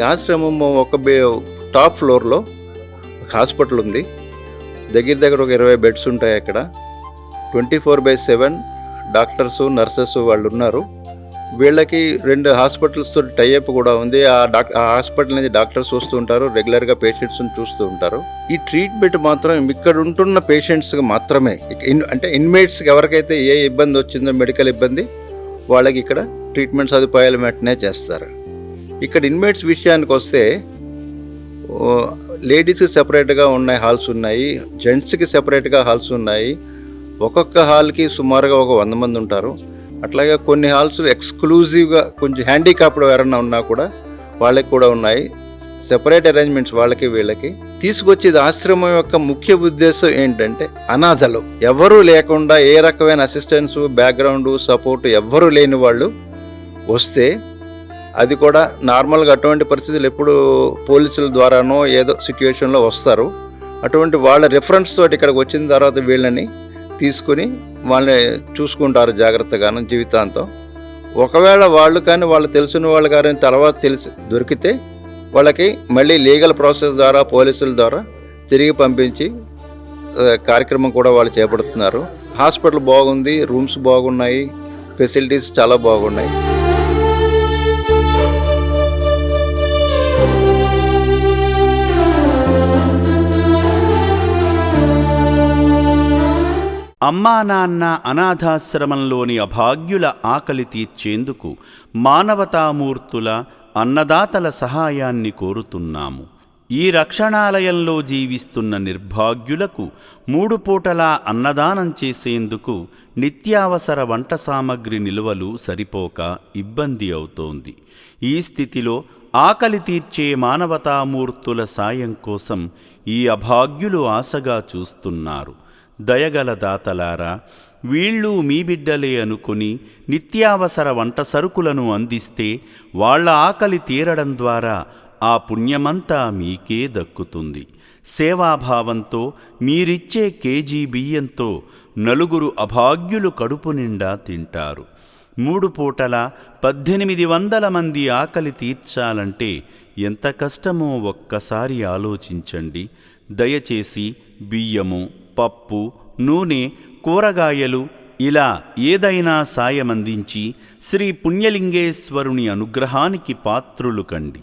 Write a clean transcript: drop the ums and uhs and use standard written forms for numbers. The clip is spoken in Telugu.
ఆశ్రమం టాప్ ఫ్లోర్లో హాస్పిటల్ ఉంది. దగ్గర దగ్గర ఒక 20 బెడ్స్ ఉంటాయి అక్కడ. 24/7 డాక్టర్సు, నర్సెస్ వాళ్ళు ఉన్నారు. వీళ్ళకి 2 హాస్పిటల్స్తో టైఅప్ కూడా ఉంది. ఆ హాస్పిటల్ నుంచి డాక్టర్స్ వస్తూ ఉంటారు, రెగ్యులర్గా పేషెంట్స్ని చూస్తూ ఉంటారు. ఈ ట్రీట్మెంట్ మాత్రం ఇక్కడ ఉంటున్న పేషెంట్స్కి మాత్రమే, అంటే ఇన్మేట్స్కి ఎవరికైతే ఏ ఇబ్బంది వచ్చిందో మెడికల్ ఇబ్బంది, వాళ్ళకి ఇక్కడ ట్రీట్మెంట్ సదుపాయాలు వెంటనే చేస్తారు. ఇక్కడ ఇన్మేట్స్ విషయానికి వస్తే లేడీస్కి సెపరేట్గా ఉన్నాయి హాల్స్ ఉన్నాయి, జెంట్స్కి సెపరేట్గా హాల్స్ ఉన్నాయి. ఒక్కొక్క హాల్కి సుమారుగా ఒక 100 మంది ఉంటారు. అట్లాగే కొన్ని హాల్స్ ఎక్స్క్లూజివ్గా కొంచెం హ్యాండిక్యాప్డ్ ఎవరైనా ఉన్నా కూడా వాళ్ళకి కూడా ఉన్నాయి. సెపరేట్ అరేంజ్మెంట్స్ వాళ్ళకి వీళ్ళకి. తీసుకొచ్చేది ఆశ్రమం యొక్క ముఖ్య ఉద్దేశం ఏంటంటే, అనాథలు ఎవరూ లేకుండా, ఏ రకమైన అసిస్టెన్స్, బ్యాక్గ్రౌండ్ సపోర్ట్ ఎవ్వరూ లేని వాళ్ళు వస్తే, అది కూడా నార్మల్గా అటువంటి పరిస్థితులు ఎప్పుడు పోలీసుల ద్వారానో ఏదో సిచ్యువేషన్లో వస్తారు. అటువంటి వాళ్ళ రిఫరెన్స్ తోటి ఇక్కడికి వచ్చిన తర్వాత వీళ్ళని తీసుకుని వాళ్ళని చూసుకుంటారు జాగ్రత్తగాను జీవితాంతం. ఒకవేళ వాళ్ళు కానీ వాళ్ళు తెలిసిన వాళ్ళు కానీ తర్వాత దొరికితే వాళ్ళకి మళ్ళీ లీగల్ ప్రాసెస్ ద్వారా పోలీసుల ద్వారా తిరిగి పంపించి కార్యక్రమం కూడా వాళ్ళు చేపడుతున్నారు. హాస్పిటల్ బాగుంది, రూమ్స్ బాగున్నాయి, ఫెసిలిటీస్ చాలా బాగున్నాయి. అమ్మా నాన్న అనాథాశ్రమంలోని అభాగ్యుల ఆకలి తీర్చేందుకు మానవతామూర్తుల, అన్నదాతల సహాయాన్ని కోరుతున్నాము. ఈ రక్షణాలయంలో జీవిస్తున్న నిర్భాగ్యులకు 3 పూటలా అన్నదానం చేసేందుకు నిత్యావసర వంట సామగ్రి నిల్వలు సరిపోక ఇబ్బంది అవుతోంది. ఈ స్థితిలో ఆకలి తీర్చే మానవతామూర్తుల సాయం కోసం ఈ అభాగ్యులు ఆశగా చూస్తున్నారు. దయగల దాతలారా, వీళ్ళు మీ బిడ్డలే అనుకుని నిత్యావసర వంట సరుకులను అందిస్తే వాళ్ళ ఆకలి తీరడం ద్వారా ఆ పుణ్యమంతా మీకే దక్కుతుంది. సేవాభావంతో మీరిచ్చే కేజీ బియ్యంతో 4 అభాగ్యులు కడుపు నిండా తింటారు. 3 పూటల 1800 మంది ఆకలి తీర్చాలంటే ఎంత కష్టమో ఒక్కసారి ఆలోచించండి. దయచేసి బియ్యము, పప్పు, నూనె, కూరగాయలు ఇలా ఏదైనా సాయమందించి శ్రీ పుణ్యలింగేశ్వరుని అనుగ్రహానికి పాత్రులు కండి.